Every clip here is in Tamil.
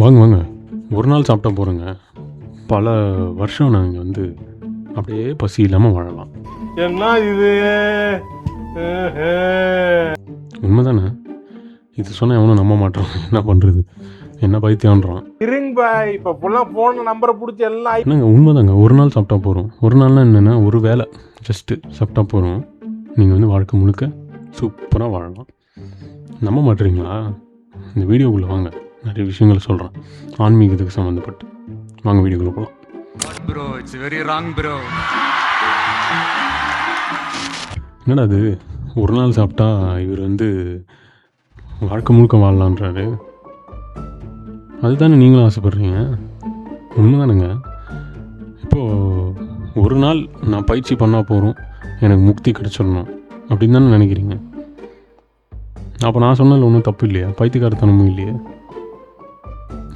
வாங்க வாங்க, ஒரு நாள் சாப்பிட்டா போகிறோங்க. பல வருஷம் நாங்கள் வந்து அப்படியே பசி இல்லாமல் வாழலாம். என்ன இது? உண்மைதானே? இது சொன்னால் எவனும் நம்ப மாட்டான். என்ன பண்ணுறது, என்ன பைத்தியான்றான். இருங்க பாய், இப்போ ஃபுல்லாக ஃபோன் நம்பரை பிடிச்சி எல்லாம் என்னங்க உண்மைதாங்க, ஒரு நாள் சாப்பிட்டா போகிறோம். ஒரு நாள்னா என்னென்னா ஒரு வேளை ஜஸ்ட்டு சாப்பிட்டா போகிறோம். நீங்கள் வந்து வாழ்க்கை முழுக்க சூப்பராக வாழலாம். நம்ப மாட்டுறீங்களா? இந்த வீடியோக்குள்ளே வாங்க, நிறைய விஷயங்கள் சொல்கிறேன் ஆன்மீகத்துக்கு சம்மந்தப்பட்டு. வாங்க வீடியோக்குள்ளே போகலாம். Bro, it's very wrong, bro. என்னடா அது, ஒரு நாள் சாப்பிட்டா இவர் வந்து வாழ்க்கை முழுக்க வாழலான்றாரு. அதுதானே நீங்களும் ஆசைப்பட்றீங்க? உண்மைதானுங்க. இப்போது ஒரு நாள் நான் பயிற்சி பண்ணால் போகிறோம், எனக்கு முக்தி கிடச்சிடணும் அப்படின்னு தானே நினைக்கிறீங்க. அப்போ நான் சொன்னதில் ஒன்றும் தப்பு இல்லையா? பைத்தியக்காரத்தனமும் இல்லையே?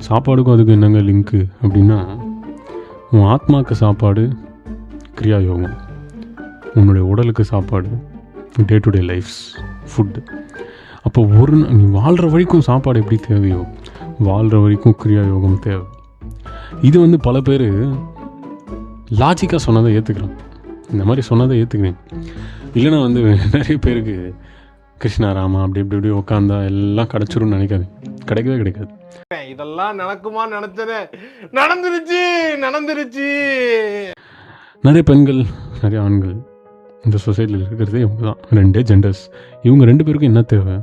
சாப்பாடுக்கும் அதுக்கு என்னங்க லிங்க்கு அப்படின்னா, உன் ஆத்மாவுக்கு சாப்பாடு கிரியா யோகம், உன்னுடைய உடலுக்கு சாப்பாடு day to day life's food. அப்போ நீ வாழ்கிற வரைக்கும் சாப்பாடு எப்படி தேவையோ, வாழ்கிற வரைக்கும் கிரியா யோகம் தேவை. இது வந்து பல பேர் லாஜிக்காக சொன்னதை ஏற்றுக்கிறான். இந்த மாதிரி சொன்னதை ஏற்றுக்கிறேன். இல்லைனா வந்து நிறைய பேருக்கு கிருஷ்ணா ராமா அப்படி இப்படி இப்படி உட்காந்தா எல்லாம் கிடச்சிரும்னு நினைக்காது. கிடைக்கவே கிடைக்காது. இதெல்லாம் நடக்குமா நினைச்சேன், நடந்துருச்சு. நிறைய பெண்கள், நிறைய ஆண்கள் இந்த சொசைட்டியில் இருக்கிறதே இவங்க தான். 2 ஜெண்டர்ஸ். இவங்க 2 பேருக்கும் என்ன தேவை?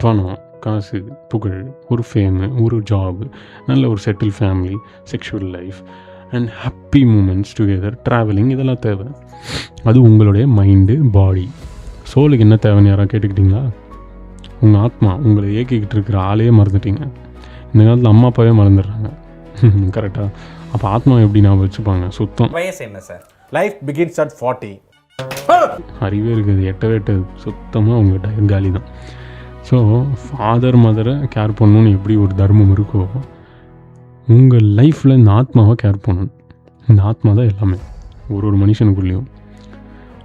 பணம், காசு, புகழ், ஒரு ஃபேமு, ஒரு ஜாபு, நல்ல ஒரு settle family, sexual life and happy moments together, travelling, இதெல்லாம் தேவை. அது உங்களுடைய மைண்டு, பாடி. சோலுக்கு என்ன தேவைன்னு யாராவது கேட்டுக்கிட்டிங்களா? உங்கள் ஆத்மா, உங்களை இயக்கிக்கிட்டு இருக்கிற ஆளையே மறந்துட்டீங்க. இந்த காலத்தில் அம்மா அப்பாவே மறந்துடுறாங்க. கரெக்டாக? அப்போ ஆத்மா எப்படி நான் வச்சுப்பாங்க? சுத்தம். வயசு என்ன சார்? Life begins at 40. அறிவே இருக்குது, எட்டவே எட்டது. சுத்தமாக உங்கள் காலி தான். ஸோ ஃபாதர் மதரை கேர் பண்ணணுன்னு எப்படி ஒரு தர்மம் இருக்கோ, உங்கள் லைஃப்பில் இந்த ஆத்மாவை கேர் பண்ணணும். இந்த ஆத்மா தான் எல்லாமே. ஒரு மனுஷனுக்குள்ளேயும்,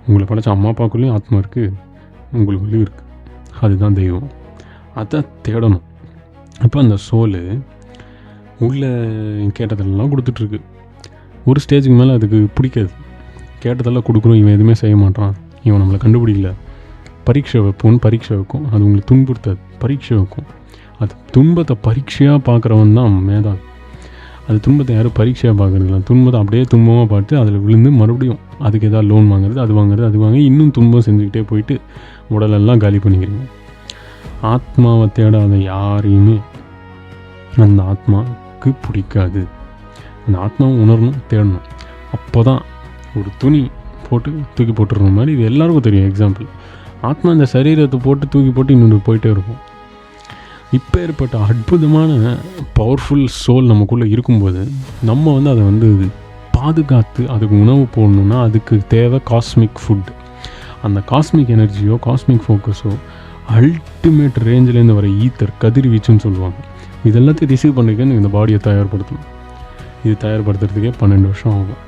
உங்களை படைச்ச அம்மா அப்பாக்குள்ளேயும் ஆத்மா இருக்குது, உங்களுக்குள்ளேயும் இருக்குது. அதுதான் தெய்வம். அதை தேடணும். அப்போ அந்த சோலு உள்ள கேட்டதெல்லாம் கொடுத்துட்ருக்கு. ஒரு ஸ்டேஜுக்கு மேலே அதுக்கு பிடிக்காது. கேட்டதெல்லாம் கொடுக்குறோம், இவன் எதுவுமே செய்ய மாட்டான், இவன் நம்மளை கண்டுபிடிக்கல, பரீட்சை வைக்கும். அது உங்களுக்கு துன்புறுத்தாது, பரீட்சை வைக்கும். அது துன்பத்தை பரீட்சையாக பார்க்குறவன் தான் மேதாவி. அது துன்பத்தை யாரும் பரீட்சையாக பார்க்குறதில்ல. துன்பத்தை அப்படியே துன்பமாக பார்த்து அதில் விழுந்து மறுபடியும் அதுக்கு எதாவது லோன் வாங்குறது, அது வாங்கி இன்னும் துன்பம் செஞ்சுக்கிட்டே போயிட்டு உடலெல்லாம் காலி பண்ணிக்கிறீங்க. ஆத்மாவை தேடாத யாரையுமே அந்த ஆத்மாவுக்கு பிடிக்காது. அந்த ஆத்மாவை உணரணும், தேடணும். அப்போ தான் ஒரு துணி போட்டு தூக்கி போட்டுருந்த மாதிரி இது எல்லாருக்கும் தெரியும். எக்ஸாம்பிள், ஆத்மா இந்த சரீரத்தை போட்டு தூக்கி போட்டு இன்னொன்று போயிட்டே இருக்கும். இப்போ ஏற்பட்ட அற்புதமான பவர்ஃபுல் சோல் நமக்குள்ளே இருக்கும்போது நம்ம வந்து அதை வந்து பாதுகாத்து அதுக்கு உணவு போடணுன்னா அதுக்கு தேவை காஸ்மிக் ஃபுட். அந்த காஸ்மிக் எனர்ஜியோ காஸ்மிக் ஃபோக்கஸோ அல்டிமேட் ரேஞ்சிலேருந்து வர ஈத்தர், கதிர்வீச்சுன்னு சொல்லுவாங்க. இது எல்லாத்தையும் ரிசீவ் பண்ணிக்கன்னு இந்த பாடியை தயார்படுத்தணும். இது தயார்படுத்துறதுக்கே 12 வருஷம் ஆகும்.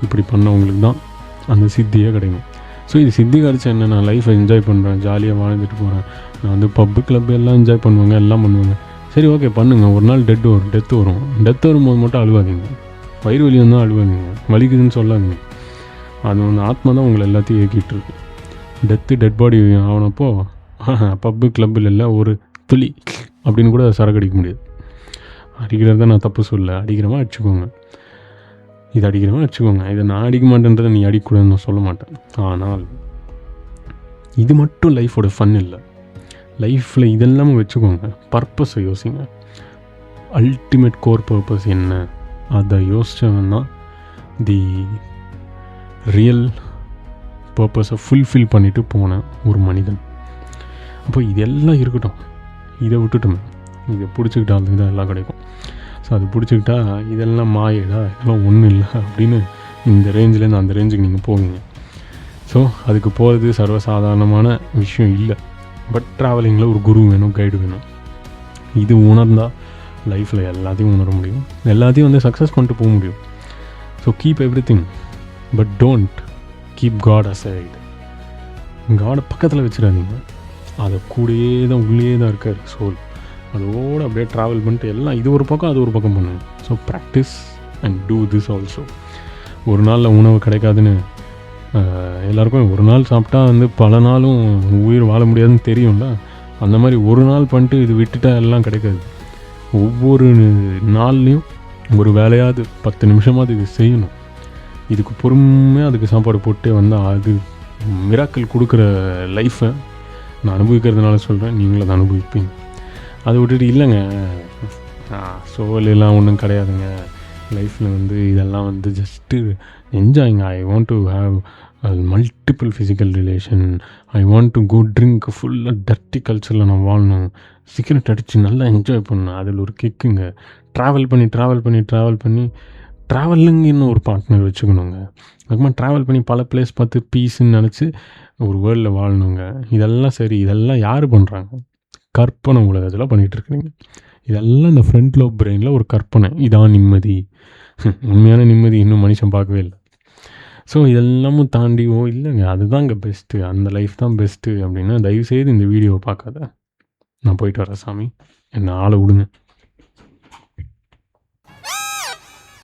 இப்படி பண்ணவங்களுக்கு தான் அந்த சித்தியே கிடைக்கும். ஸோ இது சித்தி கிடச்சா என்ன, நான் லைஃப்பை என்ஜாய் பண்ணுறேன், ஜாலியாக வாழ்ந்துட்டு போகிறேன், நான் வந்து பப்பு கிளப்பு எல்லாம் என்ஜாய் பண்ணுவாங்க, எல்லாம் பண்ணுவாங்க. சரி, ஓகே, பண்ணுங்கள். ஒரு நாள் டெத்து வரும். டெத்து வரும்போது மட்டும் அழுவாதீங்க. வயிறு வலி வந்தால் அழுவாதீங்க, வலிக்குதுன்னு சொல்லாதீங்க. அது ஒன்று ஆத்மா தான் உங்களை எல்லாத்தையும் இயக்கிட்டு இருக்கு. டெட் பாடி ஆனப்போ பப்பு கிளப்பில் இல்லை ஒரு துளி அப்படின்னு கூட சரக்கு அடிக்க முடியாது. அடிக்கிறது தான் நான் தப்பு சொல்ல, அடிக்கிறவா அடிச்சுக்கோங்க, இது அடிக்கிறவா அடிச்சுக்கோங்க. இதை நான் அடிக்க மாட்டேன்றதை நீ அடிக்கக்கூடாதுன்னு நான் சொல்ல மாட்டேன். ஆனால் இது மட்டும் லைஃபோட ஃபன் இல்லை. லைஃப்பில் இதெல்லாமே வச்சுக்கோங்க. பர்பஸை யோசிங்க. அல்டிமேட் கோர் பர்பஸ் என்ன, அதை யோசிச்சவன்னா தி ரியல் பர்பஸை ஃபுல்ஃபில் பண்ணிவிட்டு போன ஒரு மனிதன். அப்போ இதெல்லாம் இருக்கட்டும், இதை விட்டுட்டோமே, இதை பிடிச்சிக்கிட்டாலும் தான் எல்லாம் கிடைக்கும். ஸோ அது பிடிச்சிக்கிட்டா இதெல்லாம் மாயடா, இதெல்லாம் ஒன்றும் இல்லை அப்படின்னு இந்த ரேஞ்சிலேருந்து அந்த ரேஞ்சுக்கு நீங்கள் போவீங்க. ஸோ அதுக்கு போகிறது சர்வசாதாரணமான விஷயம் இல்லை. பட் ட்ராவலிங்கில் ஒரு குரு வேணும், கைடு வேணும். இது உணர்ந்தால் லைஃப்பில் எல்லாத்தையும் உணர முடியும், எல்லாத்தையும் வந்து சக்ஸஸ் பண்ணிட்டு போக முடியும். So keep everything, but don't keep God aside. காடை பக்கத்தில் வச்சிடாதீங்க. அதை கூடயே தான், உள்ளே தான் இருக்கார் சோல். அதோடு அப்படியே ட்ராவல் பண்ணிட்டு எல்லாம் இது ஒரு பக்கம் அது ஒரு பக்கம் பண்ணுங்க. So practice and do this also. ஒரு நாளில் உணவு கிடைக்காதுன்னு எல்லாருக்கும் ஒரு நாள் சாப்பிட்டா வந்து பல நாளும் உயிர் வாழ முடியாதுன்னு தெரியும்ல. அந்த மாதிரி ஒரு நாள் பண்ணிட்டு இது விட்டுட்டா எல்லாம் கிடைக்காது. ஒவ்வொரு நாள்லேயும் ஒரு வேலையாவது 10 நிமிஷமாவது இது செய்யணும். இதுக்கு பொறுமையாக அதுக்கு சாப்பாடு போட்டு வந்தால் அது மிராக்கள் கொடுக்குற லைஃப்பை நான் அனுபவிக்கிறதுனால சொல்கிறேன், நீங்களும் அதை அனுபவிப்பீங்க. அதை விட்டுட்டு இல்லைங்க சோலெல்லாம் ஒன்றும் கிடையாதுங்க, லைஃப்பில் வந்து இதெல்லாம் வந்து ஜஸ்ட்டு என்ஜாய்ங்க, I want to have multiple physical relation, I want to go drink, ஃபுல்லாக டர்ட்டி கல்ச்சரில் நான் வாழணும், சிகரெட் அடித்து நல்லா என்ஜாய் பண்ணணும், அதில் ஒரு கிக்குங்க. ட்ராவல் பண்ணி ட்ராவலிங்க இன்னும் ஒரு பார்ட்னர் வச்சுக்கணுங்க. அதுக்கப்புறமா ட்ராவல் பண்ணி பல பிளேஸ் பார்த்து பீஸ்ன்னு நினச்சி ஒரு வேர்ல்டில் வாழணுங்க. இதெல்லாம் சரி, இதெல்லாம் யார் பண்ணுறாங்க? கற்பனை உலகத்தில் பண்ணிகிட்ருக்குறீங்க. இதெல்லாம் இந்த ஃப்ரண்ட் லோப் பிரெயினில் ஒரு கற்பனை. இதான் நிம்மதி. உண்மையான நிம்மதி இன்னும் மனுஷன் பார்க்கவே இல்லை. ஸோ இதெல்லாமும் தாண்டி இல்லைங்க அதுதான் இங்கே பெஸ்ட்டு, அந்த லைஃப் தான் பெஸ்ட்டு அப்படின்னா தயவுசெய்து இந்த வீடியோவை பார்க்காத. நான் போயிட்டு வரேன் சாமி, என்னை ஆளை விடுங்க.